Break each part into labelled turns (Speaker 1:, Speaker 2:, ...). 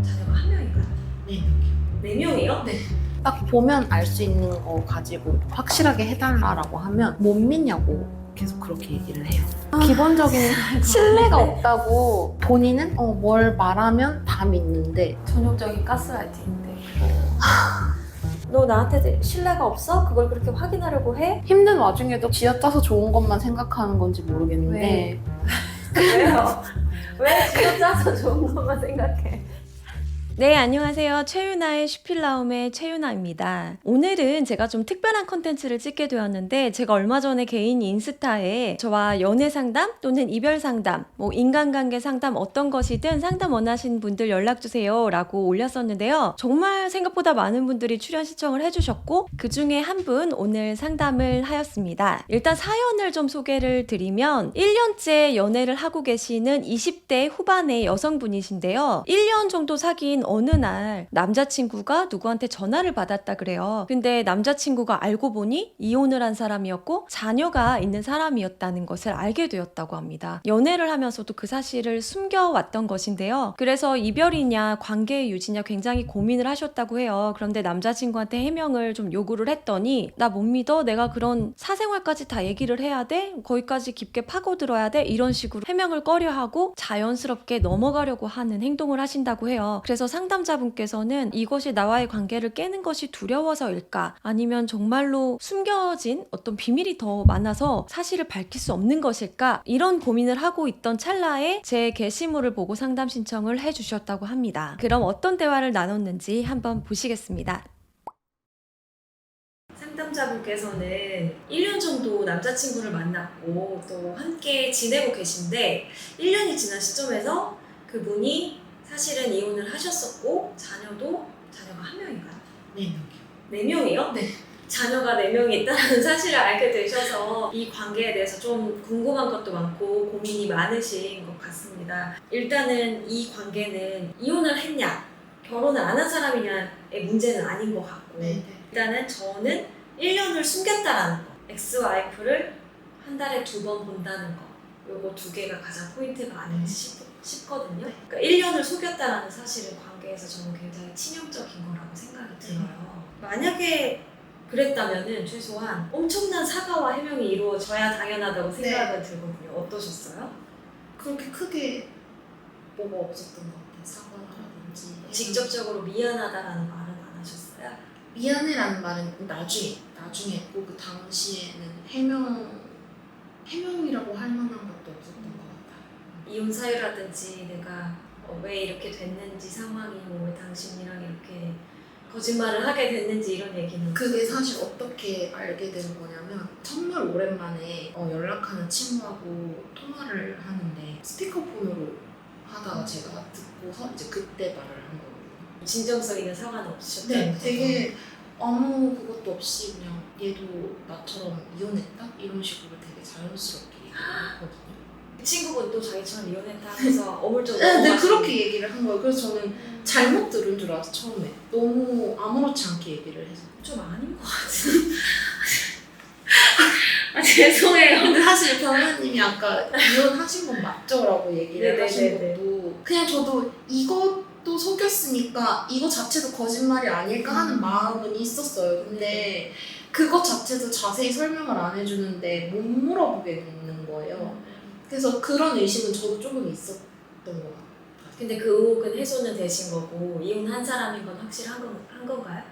Speaker 1: 자녀가 한 명인가요?
Speaker 2: 네.
Speaker 1: 4명이요?
Speaker 2: 네. 딱 보면 알 수 있는 거 가지고 확실하게 해달라고 하면 못 믿냐고 계속 그렇게 얘기를 해요. 기본적인 신뢰가 없다고 본인은 뭘 말하면 다 믿는데
Speaker 1: 전형적인 가스라이팅인데 너 나한테 신뢰가 없어? 그걸 그렇게 확인하려고 해?
Speaker 2: 힘든 와중에도 쥐어짜서 좋은 것만 생각하는 건지 모르겠는데
Speaker 1: 왜요? 왜 지금 짜서 좋은 것만 생각해? 네, 안녕하세요. 최유나의 슈필라움의 최유나입니다. 오늘은 제가 좀 특별한 컨텐츠를 찍게 되었는데 제가 얼마 전에 개인 인스타에 저와 연애 상담 또는 이별 상담, 인간관계 상담 어떤 것이든 상담 원하시는 분들 연락주세요 라고 올렸었는데요. 정말 생각보다 많은 분들이 출연 신청을 해주셨고 그 중에 한 분 오늘 상담을 하였습니다. 일단 사연을 좀 소개를 드리면 1년째 연애를 하고 계시는 20대 후반의 여성분이신데요. 1년 정도 사귄 어느 날 남자친구가 누구한테 전화를 받았다 그래요. 근데 남자친구가 알고 보니 이혼을 한 사람이었고 자녀가 있는 사람이었다는 것을 알게 되었다고 합니다. 연애를 하면서도 그 사실을 숨겨왔던 것인데요. 그래서 이별이냐 관계 유지냐 굉장히 고민을 하셨다고 해요. 그런데 남자친구한테 해명을 좀 요구를 했더니 나 못 믿어? 내가 그런 사생활까지 다 얘기를 해야 돼? 거기까지 깊게 파고들어야 돼? 이런 식으로 해명을 꺼려하고 자연스럽게 넘어가려고 하는 행동을 하신다고 해요. 그래서 상담자분께서는 이것이 나와의 관계를 깨는 것이 두려워서일까? 아니면 정말로 숨겨진 어떤 비밀이 더 많아서 사실을 밝힐 수 없는 것일까? 이런 고민을 하고 있던 찰나에 제 게시물을 보고 상담 신청을 해주셨다고 합니다. 그럼 어떤 대화를 나눴는지 한번 보시겠습니다. 상담자분께서는 1년 정도 남자친구를 만났고 또 함께 지내고 계신데 1년이 지난 시점에서 그분이 사실은 이혼을 하셨었고 자녀가 한 명인가요?
Speaker 2: 네.
Speaker 1: 4명이요?
Speaker 2: 네.
Speaker 1: 자녀가 4명이 있다는 사실을 알게 되셔서 이 관계에 대해서 좀 궁금한 것도 많고 고민이 많으신 것 같습니다. 일단은 이 관계는 이혼을 했냐 결혼을 안 한 사람이냐의 문제는 아닌 것 같고 일단은 저는 1년을 숨겼다라는 거, 엑스와이프를 한 달에 2번 본다는 거, 요거 2개가 가장 포인트가 아닌가 싶거든요. 그러니까 1년을 속였다라는 사실은 관계에서 저는 굉장히 치명적인 거라고 생각이 들어요. 만약에 그랬다면은 최소한 엄청난 사과와 해명이 이루어져야 당연하다고 생각은 들거든요. 어떠셨어요?
Speaker 2: 그렇게 크게 뭐가 없었던 것 같아요. 사과라든지
Speaker 1: 직접적으로 미안하다라는 말은 안 하셨어요?
Speaker 2: 미안해라는 말은 나중에 했고 그 당시에는 해명이라고 할 만한 것도 없었던 것 같아요.
Speaker 1: 이혼 사유라든지 내가 왜 이렇게 됐는지 상황이 왜 당신이랑 이렇게 거짓말을 하게 됐는지 이런 얘기는
Speaker 2: 그게 사실 어떻게 알게 된 거냐면 정말 오랜만에 연락하는 친구하고 통화를 하는데 스피커폰으로 하다가 제가 듣고서 이제 그때 말을 한 거거든요.
Speaker 1: 진정성 있는 사과는 없으셨죠?
Speaker 2: 네, 되게 아무 그것도 없이 그냥 얘도 나처럼 이혼했다? 이런 식으로 되게 자연스럽게 얘기를 했거든요.
Speaker 1: 친구분 또 자기처럼 이혼했다 하면서 어물쩍
Speaker 2: 네, 그렇게 얘기를 한 거예요. 그래서 저는 잘못 들은 줄 알았어, 처음에. 너무 아무렇지 않게 얘기를 해서.
Speaker 1: 좀 아닌 것 같은. 죄송해요.
Speaker 2: 근데 사실 변호사님이 아까 이혼하신 건 맞죠? 라고 얘기를 하신 것도 그냥 저도 이것도 속였으니까 이거 자체도 거짓말이 아닐까 하는 마음은 있었어요. 근데 그것 자체도 자세히 설명을 안 해주는데 못 물어보겠는 거예요. 그래서 그런 의심은 저도 조금 있었던 것 같아요.
Speaker 1: 근데 그 의혹은 해소는 되신 거고 이혼한 사람인 건 확실한 건가요?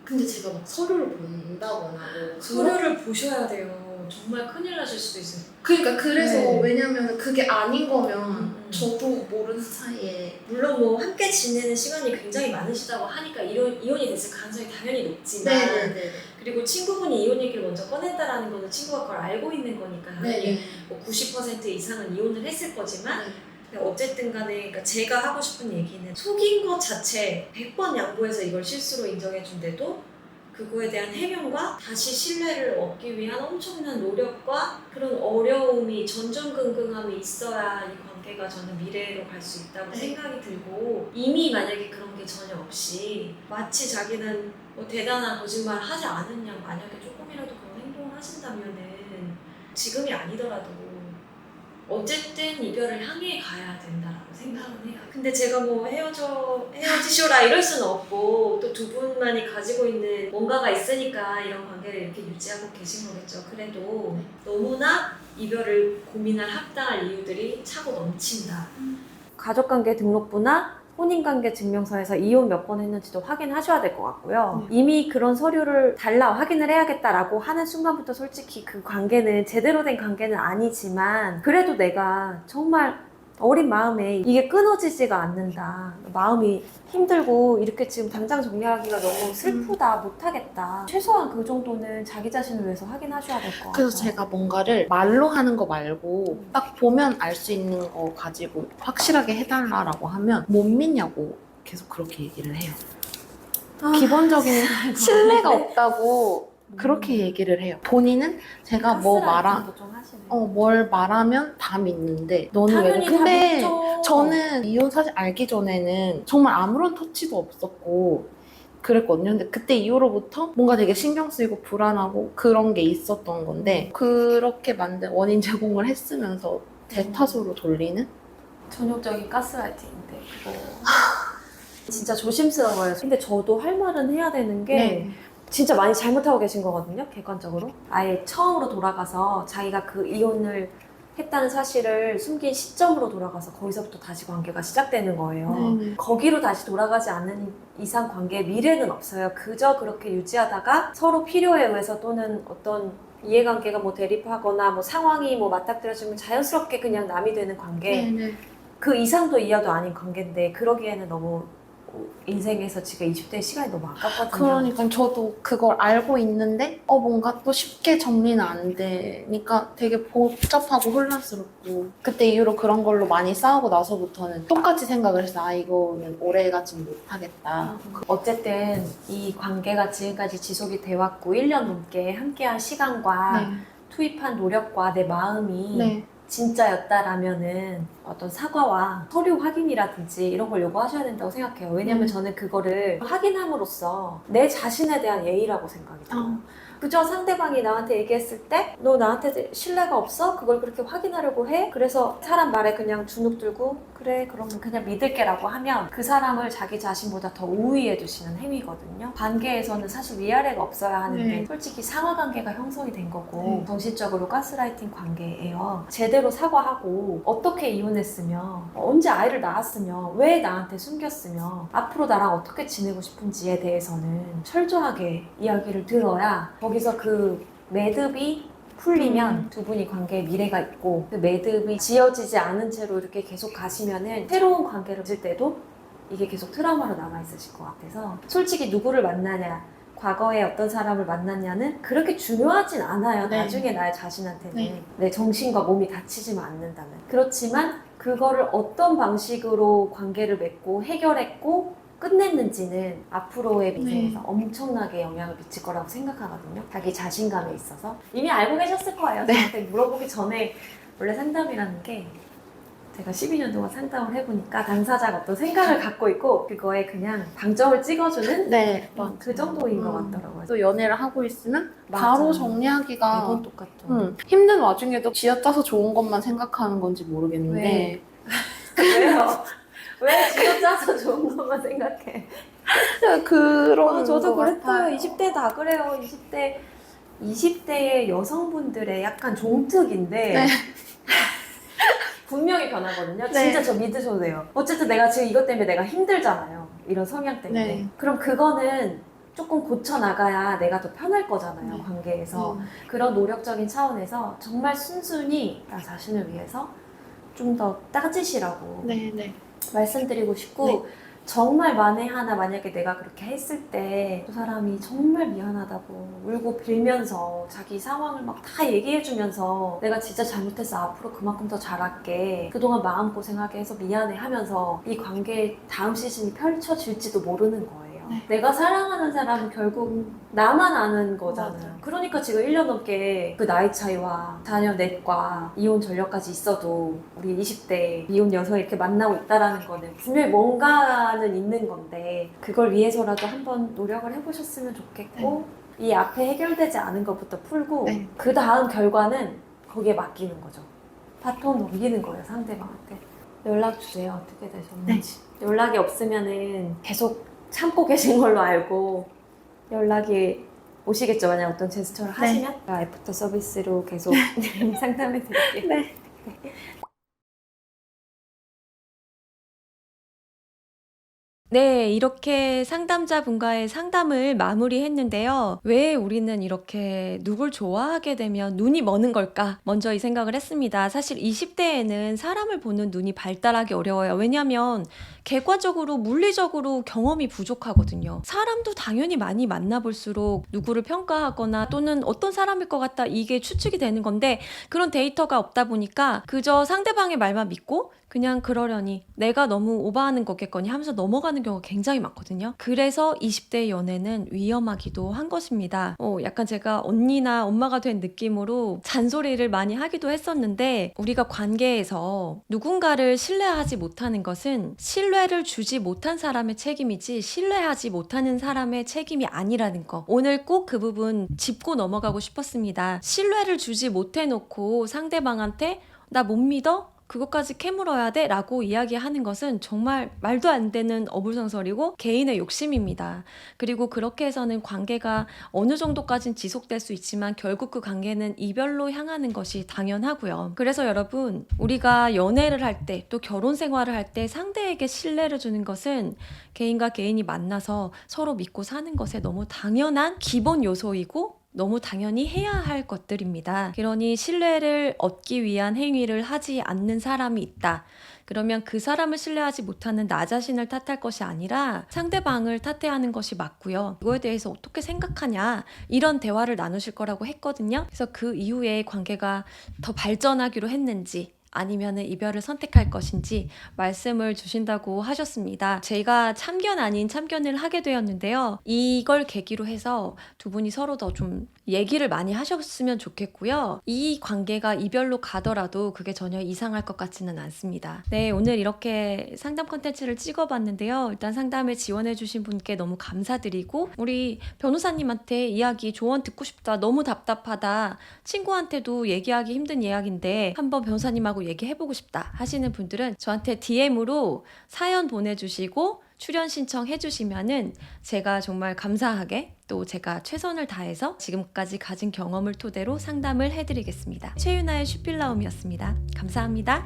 Speaker 2: 근데 제가 막 서류를 본다거나
Speaker 1: 서류를 보셔야 돼요. 정말 큰일 나실 수도 있어요.
Speaker 2: 그러니까 그래서
Speaker 1: 네.
Speaker 2: 왜냐면 그게 아닌 거면 저도 모르는 사이에
Speaker 1: 물론 함께 지내는 시간이 굉장히 많으시다고 하니까 이혼이 됐을 가능성이 당연히 높지만
Speaker 2: 네네네.
Speaker 1: 그리고 친구분이 이혼 얘기를 먼저 꺼냈다라는 거는 친구가 그걸 알고 있는 거니까 당연히 90% 이상은 이혼을 했을 거지만 어쨌든 간에 그러니까 제가 하고 싶은 얘기는 속인 것 자체 100번 양보해서 이걸 실수로 인정해준데도 그거에 대한 해명과 다시 신뢰를 얻기 위한 엄청난 노력과 그런 어려움이 전전긍긍함이 있어야 이 관계가 저는 미래로 갈 수 있다고 생각이 들고 이미 만약에 그런 게 전혀 없이 마치 자기는 대단한 거짓말을 하지 않은 양 만약에 조금이라도 그런 행동을 하신다면은 지금이 아니더라도 어쨌든 이별을 향해 가야 된다라고 생각은 해요. 근데 제가 뭐 헤어지쇼라 이럴 수는 없고 또 두 분만이 가지고 있는 뭔가가 있으니까 이런 관계를 이렇게 유지하고 계신 거겠죠. 그래도 너무나 이별을 고민할 합당할 이유들이 차고 넘친다. 가족관계 등록부나 혼인관계 증명서에서 이혼 몇 번 했는지도 확인하셔야 될 것 같고요. 이미 그런 서류를 달라 확인을 해야겠다라고 하는 순간부터 솔직히 그 관계는 제대로 된 관계는 아니지만 그래도 내가 정말 어린 마음에 이게 끊어지지가 않는다. 마음이 힘들고 이렇게 지금 당장 정리하기가 너무 슬프다. 못하겠다. 최소한 그 정도는 자기 자신을 위해서 확인하셔야 될 것 같아요.
Speaker 2: 그래서 제가 뭔가를 말로 하는 거 말고 딱 보면 알 수 있는 거 가지고 확실하게 해달라고 하면 못 믿냐고 계속 그렇게 얘기를 해요. 기본적인 신뢰가 없다고 그렇게 얘기를 해요. 본인은 제가 뭘 말하면 다 믿는데 너는 왜? 근데 저는 이혼 사실 알기 전에는 정말 아무런 터치도 없었고 그랬거든요. 근데 그때 이후로부터 뭔가 되게 신경 쓰이고 불안하고 그런 게 있었던 건데 그렇게 만든 원인 제공을 했으면서 제 탓으로 돌리는?
Speaker 1: 전형적인 가스라이팅인데 그거 진짜 조심스러워요. 근데 저도 할 말은 해야 되는 게 진짜 많이 잘못하고 계신 거거든요. 객관적으로. 아예 처음으로 돌아가서 자기가 그 이혼을 했다는 사실을 숨긴 시점으로 돌아가서 거기서부터 다시 관계가 시작되는 거예요. 거기로 다시 돌아가지 않는 이상 관계에 미래는 없어요. 그저 그렇게 유지하다가 서로 필요에 의해서 또는 어떤 이해관계가 뭐 대립하거나 뭐 상황이 뭐 맞닥뜨려지면 자연스럽게 그냥 남이 되는 관계. 그 이상도 이하도 아닌 관계인데 그러기에는 너무 인생에서 지금 20대 시간이 너무 아깝거든요.
Speaker 2: 그러니까 저도 그걸 알고 있는데 뭔가 또 쉽게 정리는 안 되니까 되게 복잡하고 혼란스럽고 그때 이후로 그런 걸로 많이 싸우고 나서부터는 똑같이 생각을 했어. 이거는 오래 가지 못하겠다.
Speaker 1: 어쨌든 이 관계가 지금까지 지속이 돼왔고 1년 넘게 함께한 시간과 투입한 노력과 내 마음이 진짜였다라면은 어떤 사과와 서류 확인이라든지 이런 걸 요구하셔야 된다고 생각해요. 왜냐면 저는 그거를 확인함으로써 내 자신에 대한 예의라고 생각이 들어요. 그저 상대방이 나한테 얘기했을 때 너 나한테 신뢰가 없어? 그걸 그렇게 확인하려고 해? 그래서 사람 말에 그냥 주눅 들고 그래 그러면 그냥 믿을게 라고 하면 그 사람을 자기 자신보다 더 우위에 두시는 행위거든요. 관계에서는 사실 위아래가 없어야 하는데 솔직히 상하관계가 형성이 된 거고 정신적으로 가스라이팅 관계예요. 제대로 사과하고 어떻게 이혼했으며 언제 아이를 낳았으며 왜 나한테 숨겼으며 앞으로 나랑 어떻게 지내고 싶은지에 대해서는 철저하게 이야기를 들어야 거기서 그 매듭이 풀리면 두 분이 관계에 미래가 있고 그 매듭이 지어지지 않은 채로 이렇게 계속 가시면은 새로운 관계를 질 때도 이게 계속 트라우마로 남아있으실 것 같아서 솔직히 누구를 만나냐 과거에 어떤 사람을 만났냐는 그렇게 중요하진 않아요. 나중에 나의 자신한테는 내 정신과 몸이 다치지만 않는다면 그렇지만 그거를 어떤 방식으로 관계를 맺고 해결했고 끝냈는지는 앞으로의 인생에서 엄청나게 영향을 미칠 거라고 생각하거든요. 자기 자신감에 있어서. 이미 알고 계셨을 거예요. 저한테 물어보기 전에 원래 상담이라는 게 제가 12년 동안 상담을 해보니까 당사자가 어떤 생각을 갖고 있고 그거에 그냥 방점을 찍어주는 그 정도인 것 같더라고요.
Speaker 2: 또 연애를 하고 있으면 바로 정리하기가
Speaker 1: 매번 똑같죠.
Speaker 2: 힘든 와중에도 쥐어짜서 좋은 것만 생각하는 건지 모르겠는데
Speaker 1: 왜요? 왜 쥐어짜서 좋은 것만 생각해?
Speaker 2: 그런
Speaker 1: 저도
Speaker 2: 것
Speaker 1: 그랬어요.
Speaker 2: 같아요.
Speaker 1: 20대 다 그래요. 20대의 여성분들의 약간 종특인데 분명히 변하거든요. 진짜 저 믿으셔도 돼요. 어쨌든 내가 지금 이것 때문에 내가 힘들잖아요. 이런 성향 때문에. 그럼 그거는 조금 고쳐나가야 내가 더 편할 거잖아요. 관계에서. 그런 노력적인 차원에서 정말 순순히 나 자신을 위해서 좀 더 따지시라고 말씀드리고 싶고 정말 만에 하나 만약에 내가 그렇게 했을 때 그 사람이 정말 미안하다고 울고 빌면서 자기 상황을 막 다 얘기해주면서 내가 진짜 잘못해서 앞으로 그만큼 더 잘할게 그동안 마음고생하게 해서 미안해 하면서 이 관계의 다음 시즌이 펼쳐질지도 모르는 거예요. 내가 사랑하는 사람은 결국 나만 아는 거잖아요. 그러니까 지금 1년 넘게 그 나이 차이와 자녀 넷과 이혼 전력까지 있어도 우리 20대 이혼 여성이 이렇게 만나고 있다라는 거는 분명히 뭔가는 있는 건데 그걸 위해서라도 한번 노력을 해보셨으면 좋겠고 이 앞에 해결되지 않은 것부터 풀고 그 다음 결과는 거기에 맡기는 거죠. 바톤 넘기는 거예요, 상대방한테. 연락 주세요. 어떻게 되셨는지. 연락이 없으면은 계속 참고 계신 걸로 알고 연락이 오시겠죠. 만약 어떤 제스처를 하시면 애프터 서비스로 계속 상담해 드릴게요.
Speaker 3: 네.
Speaker 1: 네, 이렇게 상담자분과의 상담을 마무리했는데요. 왜 우리는 이렇게 누굴 좋아하게 되면 눈이 머는 걸까? 먼저 이 생각을 했습니다. 사실 20대에는 사람을 보는 눈이 발달하기 어려워요. 왜냐하면 객관적으로, 물리적으로 경험이 부족하거든요. 사람도 당연히 많이 만나볼수록 누구를 평가하거나 또는 어떤 사람일 것 같다 이게 추측이 되는 건데 그런 데이터가 없다 보니까 그저 상대방의 말만 믿고 그냥 그러려니 내가 너무 오버하는 거겠거니 하면서 넘어가는 경우가 굉장히 많거든요. 그래서 20대 연애는 위험하기도 한 것입니다. 약간 제가 언니나 엄마가 된 느낌으로 잔소리를 많이 하기도 했었는데 우리가 관계에서 누군가를 신뢰하지 못하는 것은 신뢰를 주지 못한 사람의 책임이지 신뢰하지 못하는 사람의 책임이 아니라는 거. 오늘 꼭 그 부분 짚고 넘어가고 싶었습니다. 신뢰를 주지 못해놓고 상대방한테 나 못 믿어? 그것까지 캐물어야 돼? 라고 이야기하는 것은 정말 말도 안 되는 어불성설이고 개인의 욕심입니다. 그리고 그렇게 해서는 관계가 어느 정도까지는 지속될 수 있지만 결국 그 관계는 이별로 향하는 것이 당연하고요. 그래서 여러분, 우리가 연애를 할 때 또 결혼 생활을 할 때 상대에게 신뢰를 주는 것은 개인과 개인이 만나서 서로 믿고 사는 것에 너무 당연한 기본 요소이고 너무 당연히 해야 할 것들입니다. 그러니 신뢰를 얻기 위한 행위를 하지 않는 사람이 있다. 그러면 그 사람을 신뢰하지 못하는 나 자신을 탓할 것이 아니라 상대방을 탓해야 하는 것이 맞고요. 이거에 대해서 어떻게 생각하냐 이런 대화를 나누실 거라고 했거든요. 그래서 그 이후에 관계가 더 발전하기로 했는지 아니면 이별을 선택할 것인지 말씀을 주신다고 하셨습니다. 제가 참견 아닌 참견을 하게 되었는데요. 이걸 계기로 해서 두 분이 서로 더 좀 얘기를 많이 하셨으면 좋겠고요. 이 관계가 이별로 가더라도 그게 전혀 이상할 것 같지는 않습니다. 네, 오늘 이렇게 상담 콘텐츠를 찍어봤는데요. 일단 상담을 지원해주신 분께 너무 감사드리고 우리 변호사님한테 이야기 조언 듣고 싶다. 너무 답답하다. 친구한테도 얘기하기 힘든 이야기인데 한번 변호사님하고 얘기해보고 싶다 하시는 분들은 저한테 DM으로 사연 보내주시고 출연 신청해주시면은 제가 정말 감사하게 또 제가 최선을 다해서 지금까지 가진 경험을 토대로 상담을 해드리겠습니다. 최유나의 슈필라움이었습니다. 감사합니다.